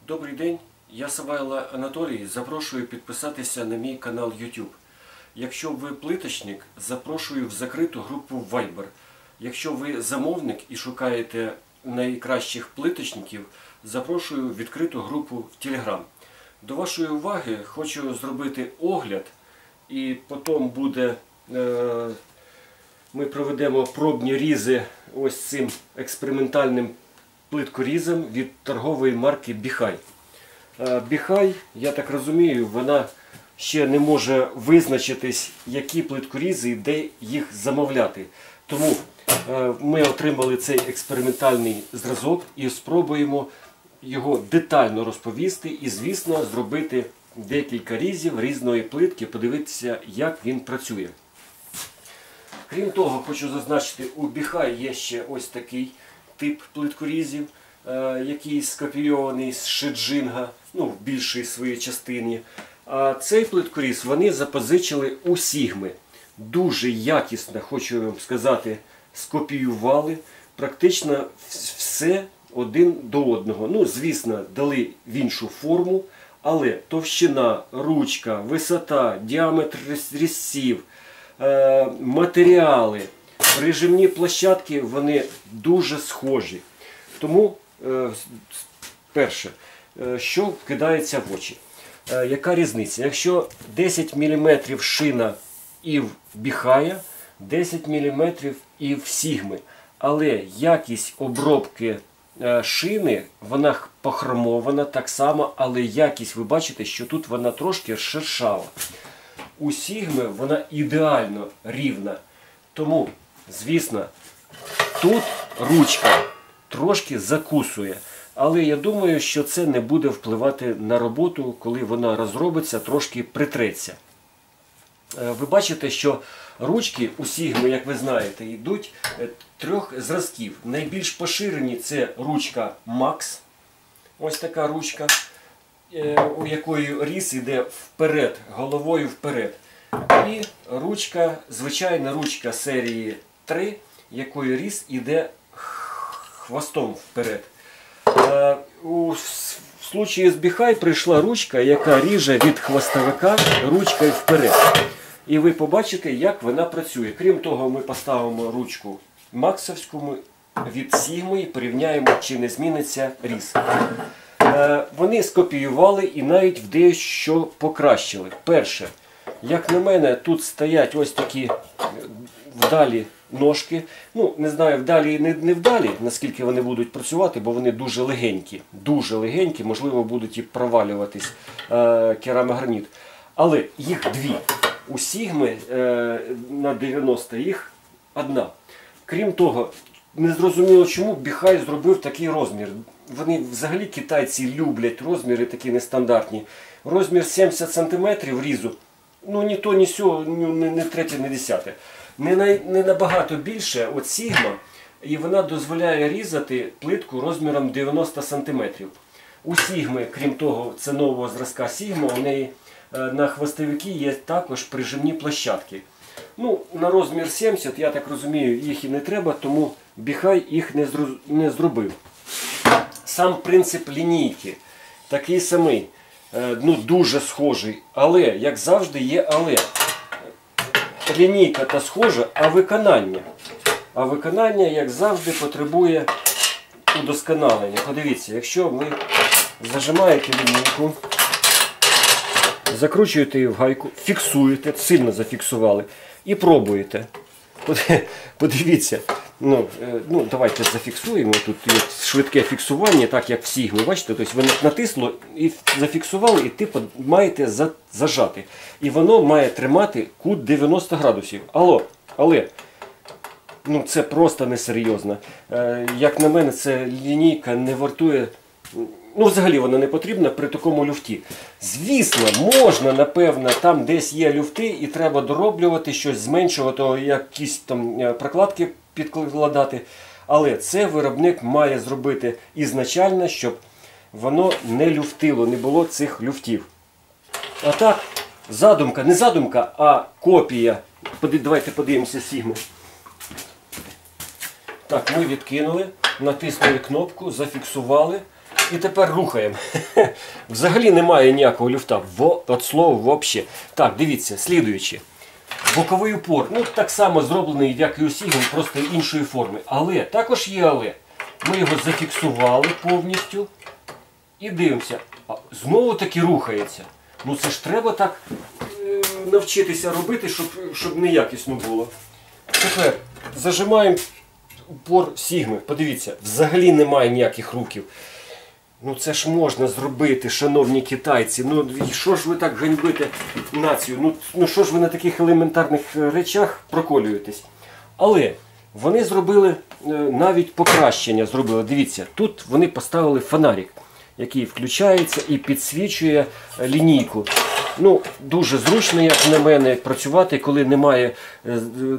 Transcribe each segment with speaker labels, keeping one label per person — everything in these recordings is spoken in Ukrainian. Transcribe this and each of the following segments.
Speaker 1: Добрий день, я Савайло Анатолій, запрошую підписатися на мій канал YouTube. Якщо ви плиточник, запрошую в закриту групу Viber. Якщо ви замовник і шукаєте найкращих плиточників, запрошую в відкриту групу в Telegram. До вашої уваги хочу зробити огляд, і потім буде, ми проведемо пробні різи ось цим експериментальним плиткорізом від торгової марки Біхай. Біхай, я так розумію, вона ще не може визначитись, які плиткорізи і де їх замовляти. Тому ми отримали цей експериментальний зразок і спробуємо його детально розповісти і, звісно, зробити декілька різів різної плитки, подивитися, як він працює. Крім того, хочу зазначити, у Біхай є ще ось такий тип плиткорізів, який скопійований з Шиджинга, в більшій своїй частині. А цей плиткоріз вони запозичили у Сігми. Дуже якісно, хочу вам сказати, скопіювали практично все один до одного. Звісно, дали в іншу форму, але товщина, ручка, висота, діаметр різців, матеріали, прижимні площадки, вони дуже схожі. Тому, перше, що кидається в очі? Яка різниця? Якщо 10 мм шина і в Біхая, 10 мм і в Сігми. Але якість обробки шини, вона похромована так само, але якість, ви бачите, що тут вона трошки шершава. У Сігми вона ідеально рівна. Тому, звісно, тут ручка трошки закусує. Але я думаю, що це не буде впливати на роботу, коли вона розробиться, трошки притреться. Ви бачите, що ручки у Сігми, як ви знаєте, йдуть трьох зразків. Найбільш поширені це ручка Max. Ось така ручка, у якої різ йде вперед, головою вперед. І ручка, звичайна ручка серії 3, якої різ йде хвостом вперед. У случаї з Біхай прийшла ручка, яка ріже від хвостовика ручкою вперед. І ви побачите, як вона працює. Крім того, ми поставимо ручку максовську від Сігми і порівняємо, чи не зміниться різ. Вони скопіювали і навіть в дещо покращили. Перше, як на мене, тут стоять ось такі вдалі ножки. Не знаю, вдалі і не вдалі, наскільки вони будуть працювати, бо вони дуже легенькі. Дуже легенькі, можливо, будуть і провалюватись керамограніт. Але їх дві. У Сігми на 90 їх одна. Крім того, не зрозуміло, чому Біхай зробив такий розмір. Вони взагалі, китайці, люблять розміри такі нестандартні. Розмір 70 см різу. Ні то, ні сьо, не третє, не десяте. Не набагато більше от Сігма, і вона дозволяє різати плитку розміром 90 см. У Сігми, крім того, це нового зразка Сігма, у неї на хвостовики є також прижимні площадки. На розмір 70, я так розумію, їх і не треба, тому Біхай їх не зробив. Сам принцип лінійки такий самий, дуже схожий, але, як завжди, є але. Лінійка та схожа, а виконання. А виконання, як завжди, потребує удосконалення. Подивіться, якщо ви зажимаєте лінійку, закручуєте її в гайку, фіксуєте, сильно зафіксували і пробуєте. Подивіться, давайте зафіксуємо. Тут є швидке фіксування, так як в Сігмі. Бачите, тобто ви натиснули і зафіксували, і маєте зажати. І воно має тримати кут 90 градусів. Але це просто несерйозно. Як на мене, ця лінійка не вартує, взагалі вона не потрібна при такому люфті. Звісно, можна, напевно, там десь є люфти і треба дороблювати щось, зменшувати, якісь там прокладки підкладати. Але це виробник має зробити ізначально, щоб воно не люфтило, не було цих люфтів. А так, задумка, не задумка, а копія. Давайте подивимося Сігми. Так, ми відкинули, натиснули кнопку, зафіксували і тепер рухаємо. Взагалі немає ніякого люфта, від слова взагалі. Так, дивіться, слідуючи. Боковий упор, ну так само зроблений, як і у Sigma, просто іншої форми. Але, також є але. Ми його зафіксували повністю і дивимося. Знову таки рухається. Ну це ж треба так навчитися робити, щоб неякісно було. Тепер зажимаємо упор Sigma. Подивіться, взагалі немає ніяких рухів. Ну це ж можна зробити, шановні китайці. Ну що ж ви так ганьбите націю? Ну що ж ви на таких елементарних речах проколюєтесь? Але вони зробили навіть покращення. Дивіться, тут вони поставили фонарик, який включається і підсвічує лінійку. Ну, дуже зручно, як на мене, працювати, коли немає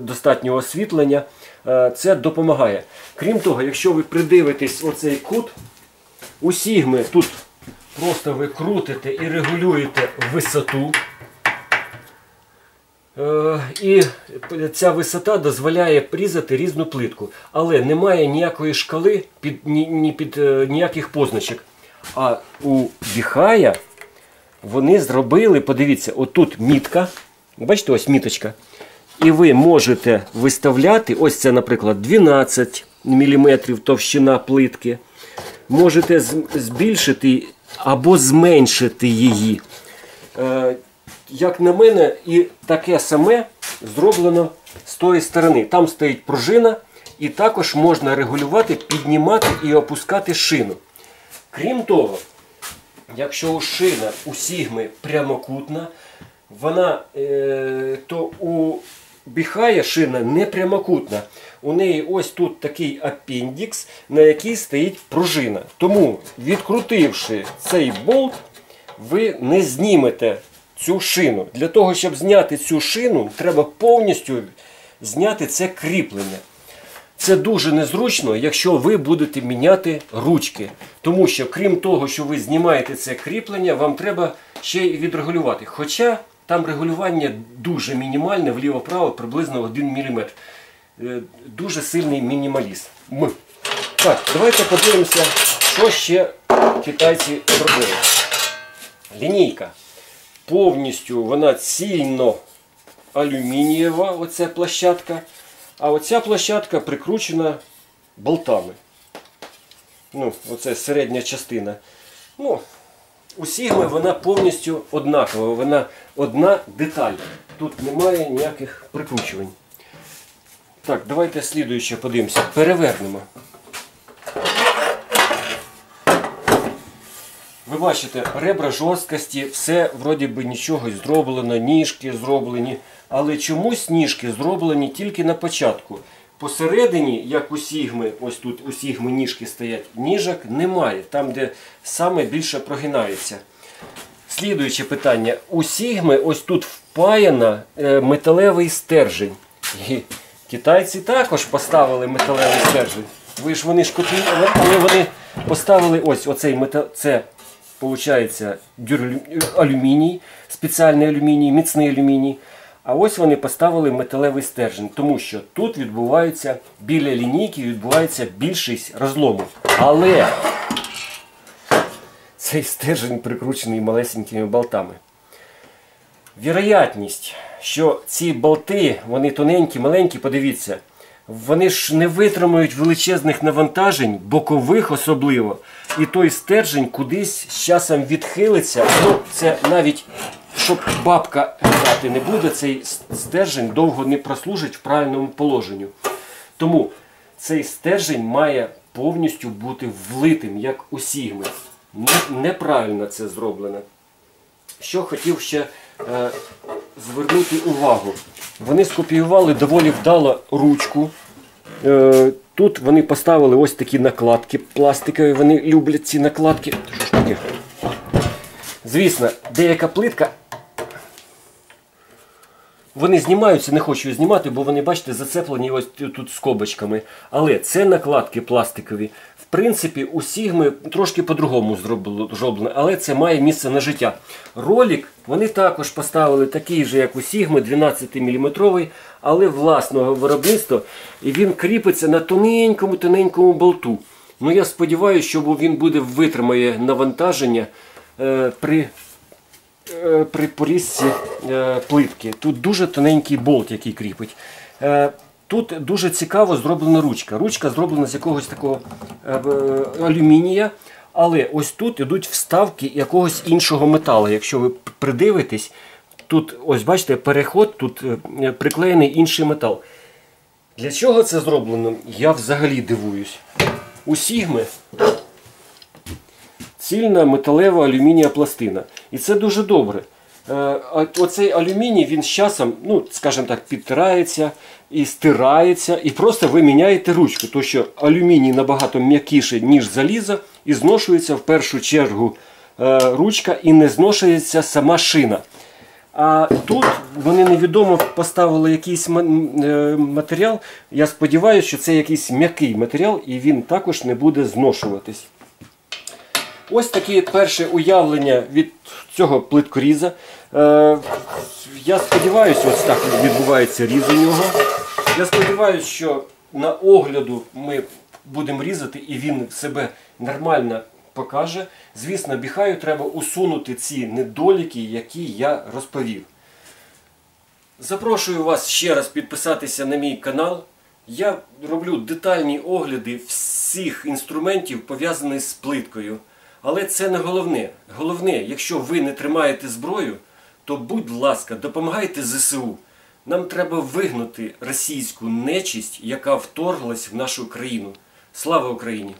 Speaker 1: достатнього освітлення. Це допомагає. Крім того, якщо ви придивитесь оцей кут, у Sigma тут просто ви крутите і регулюєте висоту. І ця висота дозволяє різати різну плитку. Але немає ніякої шкали під ніяких позначок. А у Vihaya вони зробили, подивіться, отут мітка. Бачите, ось міточка. І ви можете виставляти, ось це, наприклад, 12 мм товщина плитки. Можете збільшити або зменшити її. Як на мене, і таке саме зроблено з тої сторони. Там стоїть пружина, і також можна регулювати, піднімати і опускати шину. Крім того, якщо шина у Sigma прямокутна, то у Vihaya шина не прямокутна. У неї ось тут такий апендікс, на який стоїть пружина. Тому, відкрутивши цей болт, ви не знімете цю шину. Для того, щоб зняти цю шину, треба повністю зняти це кріплення. Це дуже незручно, якщо ви будете міняти ручки. Тому що, крім того, що ви знімаєте це кріплення, вам треба ще й відрегулювати. Хоча там регулювання дуже мінімальне, вліво-право приблизно 1 мм. Дуже сильний мінімалізм. Так, давайте подивимося, що ще китайці зробили. Лінійка. Повністю вона цільно алюмінієва, оця площадка. А оця площадка прикручена болтами. Ну, оце середня частина. Ну, у Sigma вона повністю однакова. Вона одна деталь. Тут немає ніяких прикручувань. Так, давайте слідуюче подивимося. Перевернемо. Ви бачите, ребра жорсткості, все вроді би нічого зроблено, ніжки зроблені. Але чомусь ніжки зроблені тільки на початку. Посередині, як у Sigma, ось тут у Sigma ніжки стоять, ніжок немає. Там, де саме більше прогинається. Слідуюче питання. У Sigma ось тут впаяно металевий стержень. І китайці також поставили металевий стержень. Вони ж купили, але вони поставили ось оцей метал. Це, виходить, алюміній, спеціальний алюміній, міцний алюміній. А ось вони поставили металевий стержень, тому що тут відбувається, біля лінійки відбувається більшість розлому. Але цей стержень прикручений малесенькими болтами. Вірогідність, що ці болти, вони тоненькі, маленькі, подивіться, вони ж не витримують величезних навантажень, бокових особливо. І той стержень кудись з часом відхилиться. Ну, це навіть, щоб бабка грати не буде, цей стержень довго не прослужить в правильному положенні. Тому цей стержень має повністю бути влитим, як у Sigma. Неправильно це зроблено. Що хотів ще звернути увагу. Вони скопіювали доволі вдало ручку. Тут вони поставили ось такі накладки пластикові. Вони люблять ці накладки. Що ж таке? Звісно, деяка плитка вони знімаються, не хочу знімати, бо вони, бачите, зацеплені ось тут скобочками. Але це накладки пластикові. В принципі, у Sigma трошки по-другому зроблено, але це має місце на життя. Ролик вони також поставили такий же, як у Sigma, 12-мм, але власного виробництва. І він кріпиться на тоненькому болту. Ну, я сподіваюся, що він витримає навантаження при порізці плитки. Тут дуже тоненький болт, який кріпить. Тут дуже цікаво зроблена ручка. Ручка зроблена з якогось такого алюмінія, але ось тут йдуть вставки якогось іншого металу. Якщо ви придивитесь, тут, ось бачите, переход, тут приклеєний інший метал. Для чого це зроблено? Я взагалі дивуюсь. У Sigma цільна металева алюмінія пластина. І це дуже добре. Оцей алюміній, він з часом, ну, скажімо так, підтирається і стирається, і просто ви міняєте ручку, тому що алюміній набагато м'якіше, ніж залізо, і зношується в першу чергу ручка, і не зношується сама шина. А тут вони невідомо поставили якийсь матеріал. Я сподіваюся, що це якийсь м'який матеріал, і він також не буде зношуватись. Ось таке перше уявлення від цього плиткоріза. Я сподіваюся, ось так відбувається різ у нього. Я сподіваюся, що на огляду ми будемо різати і він себе нормально покаже. Звісно, біхаю треба усунути ці недоліки, які я розповів. Запрошую вас ще раз підписатися на мій канал. Я роблю детальні огляди всіх інструментів, пов'язаних з плиткою. Але це не головне. Головне, якщо ви не тримаєте зброю, то, будь ласка, допомагайте ЗСУ. Нам треба вигнати російську нечисть, яка вторглась в нашу країну. Слава Україні!